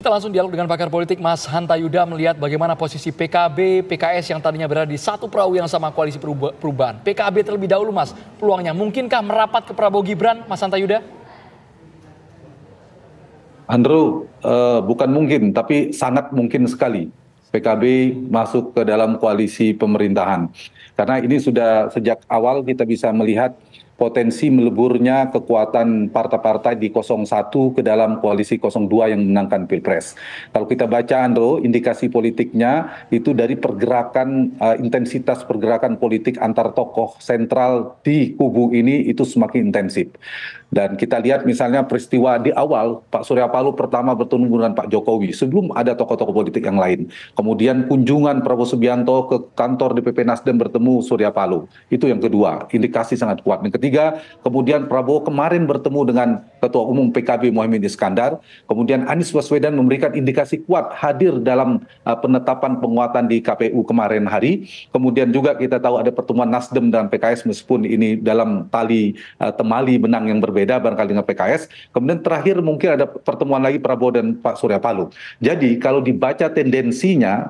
Kita langsung dialog dengan pakar politik Mas Hanta Yuda melihat bagaimana posisi PKB, PKS yang tadinya berada di satu perahu yang sama koalisi perubahan. PKB terlebih dahulu Mas, peluangnya mungkinkah merapat ke Prabowo Gibran, Mas Hanta Yuda? Andrew, bukan mungkin, tapi sangat mungkin sekali PKB masuk ke dalam koalisi pemerintahan. Karena ini sudah sejak awal kita bisa melihat potensi meleburnya kekuatan partai-partai di 01 ke dalam koalisi 02 yang menangkan Pilpres. Kalau kita baca, Andro, indikasi politiknya itu dari pergerakan, intensitas pergerakan politik antar tokoh sentral di kubu ini itu semakin intensif. Dan kita lihat misalnya peristiwa di awal Pak Surya Paloh pertama bertemu dengan Pak Jokowi sebelum ada tokoh-tokoh politik yang lain. Kemudian kunjungan Prabowo Subianto ke kantor DPP Nasdem bertemu Surya Paloh. Itu yang kedua, indikasi sangat kuat. Yang ketiga, kemudian Prabowo kemarin bertemu dengan Ketua Umum PKB Muhaimin Iskandar. Kemudian Anies Baswedan memberikan indikasi kuat hadir dalam penetapan penguatan di KPU kemarin hari. Kemudian juga kita tahu ada pertemuan Nasdem dan PKS meskipun ini dalam tali temali benang yang berbeda barangkali dengan PKS. Kemudian terakhir mungkin ada pertemuan lagi Prabowo dan Pak Surya Paloh. Jadi kalau dibaca tendensinya,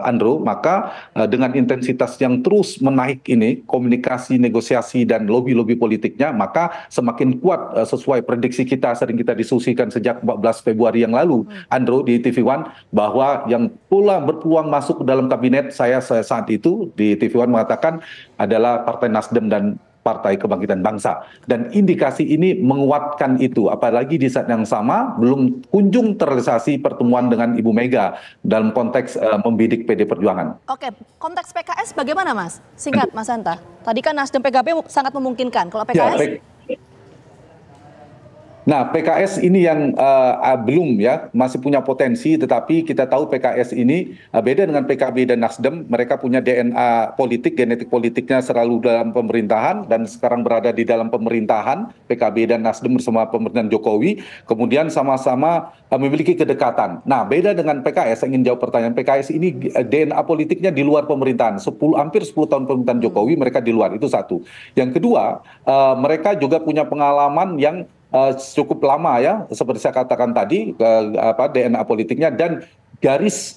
Andrew, maka dengan intensitas yang terus menaik ini, komunikasi, negosiasi, dan lobby-lobby politiknya, maka semakin kuat sesuai prediksi kita, sering kita diskusikan sejak 14 Februari yang lalu, Andrew, di TV One, bahwa yang pula berpeluang masuk ke dalam kabinet saya saat itu di TV One mengatakan adalah Partai Nasdem dan Partai Kebangkitan Bangsa. Dan indikasi ini menguatkan itu. Apalagi di saat yang sama belum kunjung terrealisasi pertemuan dengan Ibu Mega dalam konteks membidik PD Perjuangan. Oke, konteks PKS bagaimana Mas? Singkat Mas Hanta. Tadi kan Nasdem PKB sangat memungkinkan. Kalau PKS? Nah, PKS ini yang belum ya, masih punya potensi, tetapi kita tahu PKS ini beda dengan PKB dan Nasdem, mereka punya DNA politik, genetik politiknya selalu dalam pemerintahan dan sekarang berada di dalam pemerintahan, PKB dan Nasdem bersama pemerintahan Jokowi, kemudian sama-sama memiliki kedekatan. Nah, beda dengan PKS, saya ingin jawab pertanyaan, PKS ini DNA politiknya di luar pemerintahan, hampir 10 tahun pemerintahan Jokowi, mereka di luar, itu satu. Yang kedua, mereka juga punya pengalaman yang cukup lama ya, seperti saya katakan tadi, DNA politiknya dan garis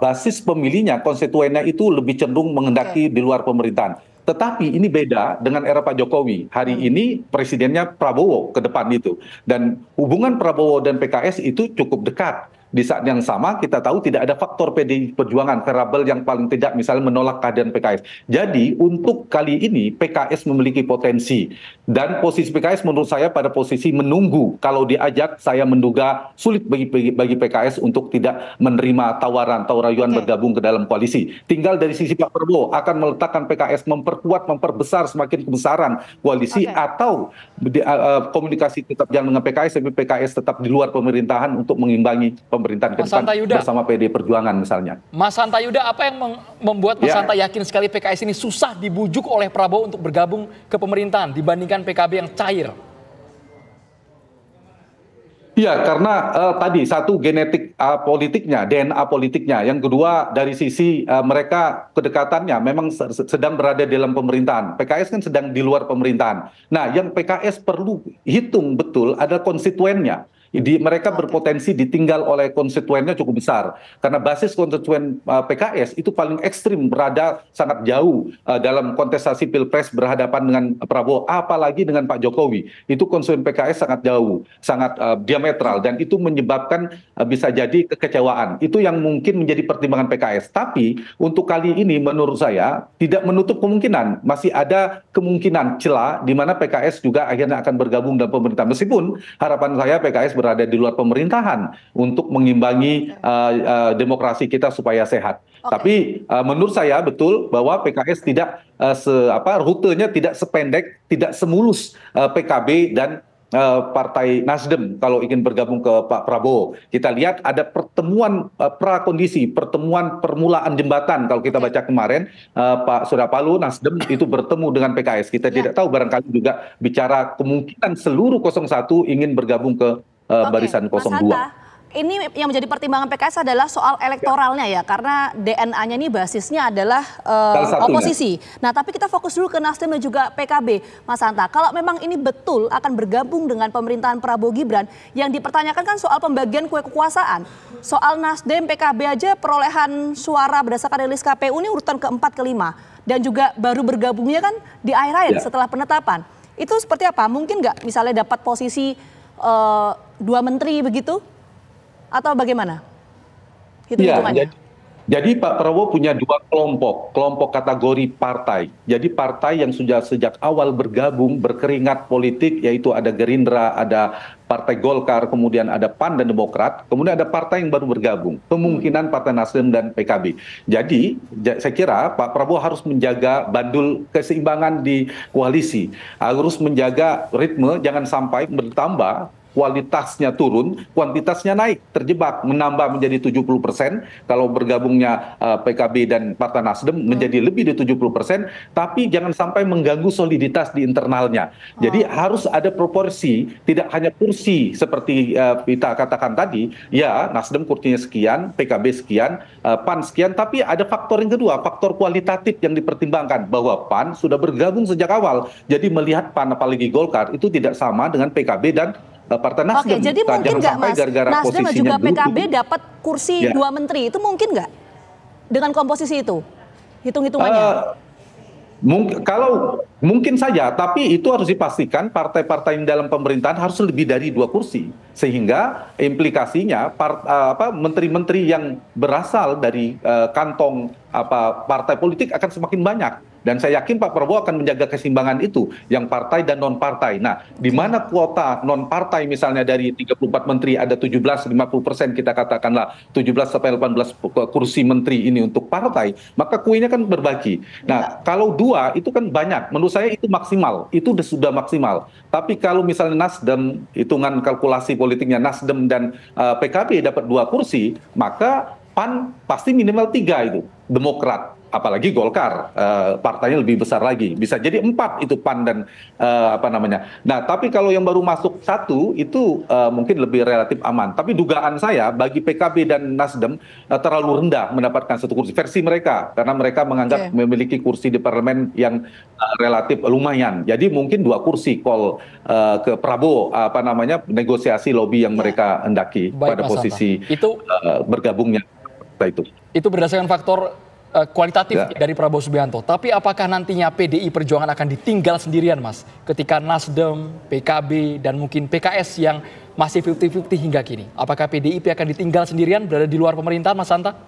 basis pemilihnya, konstituennya itu lebih cenderung mengendaki di luar pemerintahan. Tetapi ini beda dengan era Pak Jokowi. Hari ini presidennya Prabowo ke depan itu. Dan hubungan Prabowo dan PKS itu cukup dekat. Di saat yang sama kita tahu tidak ada faktor PDI Perjuangan, variabel yang paling tidak misalnya menolak kehadiran PKS. Jadi untuk kali ini PKS memiliki potensi. Dan posisi PKS menurut saya pada posisi menunggu. Kalau diajak saya menduga sulit bagi PKS untuk tidak menerima tawaran rayuan bergabung ke dalam koalisi. Tinggal dari sisi Pak Prabowo akan meletakkan PKS memperkuat, memperbesar semakin kebesaran koalisi atau komunikasi tetap jalan dengan PKS, tapi PKS tetap di luar pemerintahan untuk mengimbangi pemerintahan ke depan bersama PD Perjuangan misalnya. Mas Hanta Yuda, apa yang membuat Mas Hanta yakin sekali PKS ini susah dibujuk oleh Prabowo untuk bergabung ke pemerintahan dibandingkan PKB yang cair? Iya, karena tadi satu genetik politiknya, DNA politiknya. Yang kedua dari sisi mereka kedekatannya memang sedang berada dalam pemerintahan. PKS kan sedang di luar pemerintahan. Nah, yang PKS perlu hitung betul adalah konstituennya. Mereka berpotensi ditinggal oleh konstituennya cukup besar. Karena basis konstituen PKS itu paling ekstrim, berada sangat jauh dalam kontestasi Pilpres berhadapan dengan Prabowo, apalagi dengan Pak Jokowi. Itu konstituen PKS sangat jauh, sangat diametral, dan itu menyebabkan bisa jadi kekecewaan. Itu yang mungkin menjadi pertimbangan PKS. Tapi untuk kali ini menurut saya tidak menutup kemungkinan. Masih ada kemungkinan celah di mana PKS juga akhirnya akan bergabung dalam pemerintahan. Meskipun harapan saya PKS berada di luar pemerintahan untuk mengimbangi demokrasi kita supaya sehat. Tapi menurut saya betul bahwa PKS tidak rutenya tidak sependek, tidak semulus PKB dan Partai Nasdem kalau ingin bergabung ke Pak Prabowo. Kita lihat ada pertemuan prakondisi, pertemuan permulaan jembatan. Kalau kita baca kemarin Pak Surya Paloh Nasdem itu bertemu dengan PKS. Kita tidak tahu, barangkali juga bicara kemungkinan seluruh 01 ingin bergabung ke barisan 02. ini yang menjadi pertimbangan PKS adalah soal elektoralnya ya, karena DNA-nya ini basisnya adalah oposisi. Nah, tapi kita fokus dulu ke Nasdem dan juga PKB, Mas Hanta. Kalau memang ini betul akan bergabung dengan pemerintahan Prabowo Gibran, yang dipertanyakan kan soal pembagian kue kekuasaan. Soal Nasdem, PKB aja perolehan suara berdasarkan rilis KPU ini urutan keempat, kelima. Dan juga baru bergabungnya kan di akhir setelah penetapan. Itu seperti apa? Mungkin nggak misalnya dapat posisi 2 menteri begitu? Atau bagaimana? Hitung-hitungannya. Jadi Pak Prabowo punya 2 kelompok kategori partai. Jadi partai yang sudah sejak awal bergabung, berkeringat politik, yaitu ada Gerindra, ada Partai Golkar, kemudian ada PAN dan Demokrat, kemudian ada partai yang baru bergabung, kemungkinan Partai Nasdem dan PKB. Jadi saya kira Pak Prabowo harus menjaga bandul keseimbangan di koalisi, harus menjaga ritme, jangan sampai bertambah kualitasnya turun, kuantitasnya naik, terjebak, menambah menjadi 70%, kalau bergabungnya PKB dan Partai Nasdem menjadi lebih dari 70%, tapi jangan sampai mengganggu soliditas di internalnya. Jadi harus ada proporsi, tidak hanya kursi seperti kita katakan tadi, ya Nasdem kursinya sekian, PKB sekian, PAN sekian, tapi ada faktor yang kedua, faktor kualitatif yang dipertimbangkan, bahwa PAN sudah bergabung sejak awal, jadi melihat PAN apalagi Golkar itu tidak sama dengan PKB dan Partai Nasdem. Oke, jadi mungkin nggak Mas, Nasdem dan juga PKB dapat kursi 2 menteri, itu mungkin nggak dengan komposisi itu? Hitung-hitungannya. Mungkin saja, tapi itu harus dipastikan partai-partai yang dalam pemerintahan harus lebih dari 2 kursi. Sehingga implikasinya menteri-menteri yang berasal dari kantong partai politik akan semakin banyak. Dan saya yakin Pak Prabowo akan menjaga keseimbangan itu, yang partai dan non-partai. Nah, di mana kuota non-partai misalnya dari 34 menteri ada 17-50%, kita katakanlah 17 sampai 18 kursi menteri ini untuk partai, maka kuenya kan berbagi. Nah, kalau 2 itu kan banyak, menurut saya itu maksimal, itu sudah maksimal. Tapi kalau misalnya Nasdem, hitungan kalkulasi politiknya Nasdem dan PKB dapat 2 kursi, maka PAN pasti minimal 3 itu, Demokrat. Apalagi Golkar, partainya lebih besar lagi, bisa jadi 4 itu PAN dan Nah, tapi kalau yang baru masuk 1 itu mungkin lebih relatif aman. Tapi dugaan saya bagi PKB dan Nasdem terlalu rendah mendapatkan 1 kursi versi mereka, karena mereka menganggap memiliki kursi di parlemen yang relatif lumayan. Jadi mungkin 2 kursi call ke Prabowo, negosiasi lobby yang mereka hendaki. Baik, pada posisi itu bergabungnya itu. Itu berdasarkan faktor kualitatif dari Prabowo Subianto. Tapi apakah nantinya PDI Perjuangan akan ditinggal sendirian, Mas? Ketika Nasdem, PKB, dan mungkin PKS yang masih 50-50 hingga kini. Apakah PDIP akan ditinggal sendirian berada di luar pemerintahan, Mas Hanta?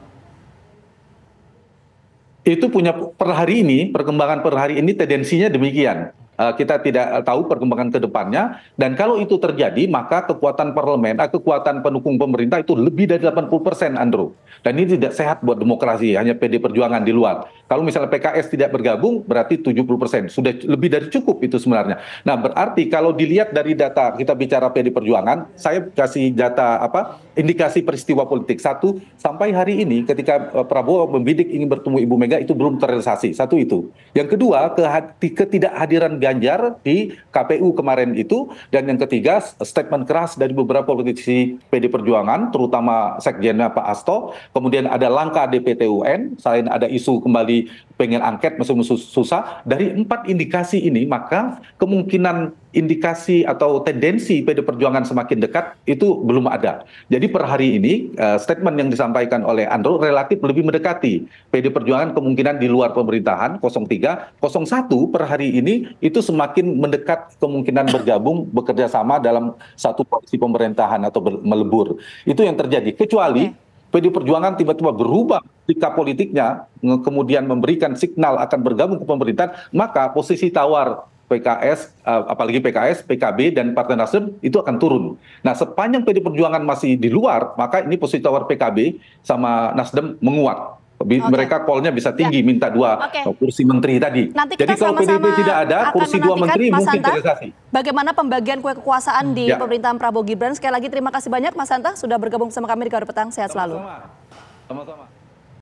Itu punya perkembangan per hari ini tendensinya demikian. Kita tidak tahu perkembangan ke depannya, dan kalau itu terjadi maka kekuatan parlemen, kekuatan pendukung pemerintah itu lebih dari 80%, Andrew. Dan ini tidak sehat buat demokrasi, hanya PD Perjuangan di luar. Kalau misalnya PKS tidak bergabung berarti 70%, sudah lebih dari cukup itu sebenarnya. Nah, berarti kalau dilihat dari data, kita bicara PD Perjuangan, saya kasih data indikasi peristiwa politik. 1, sampai hari ini ketika Prabowo membidik ingin bertemu Ibu Mega itu belum terrealisasi. 1 itu. Yang kedua, ketidakhadiran Ganjar di KPU kemarin itu, dan yang ketiga statement keras dari beberapa politisi PD Perjuangan, terutama sekjennya Pak Hasto, kemudian ada langkah DPT UN, selain ada isu kembali pengen angket masih susah. Dari 4 indikasi ini maka kemungkinan indikasi atau tendensi PD Perjuangan semakin dekat itu belum ada. Jadi per hari ini statement yang disampaikan oleh Andrew relatif lebih mendekati PD Perjuangan kemungkinan di luar pemerintahan 03, 01 per hari ini itu semakin mendekat kemungkinan bergabung bekerja sama dalam satu koalisi pemerintahan atau melebur. Itu yang terjadi, kecuali PD Perjuangan tiba-tiba berubah sikap politiknya, kemudian memberikan signal akan bergabung ke pemerintahan, maka posisi tawar PKS, apalagi PKS, PKB, dan Partai Nasdem itu akan turun. Nah, sepanjang PD Perjuangan masih di luar, maka ini posisi tawar PKB sama Nasdem menguat. Mereka call-nya bisa tinggi, minta 2 kursi menteri tadi. Nanti jadi kalau PDIP tidak ada, kursi 2 menteri mungkin terrealisasi. Bagaimana pembagian kue kekuasaan di pemerintahan Prabowo Gibran? Sekali lagi terima kasih banyak Mas Hanta sudah bergabung bersama kami di Kabar Petang. Sehat selalu. Sama-sama.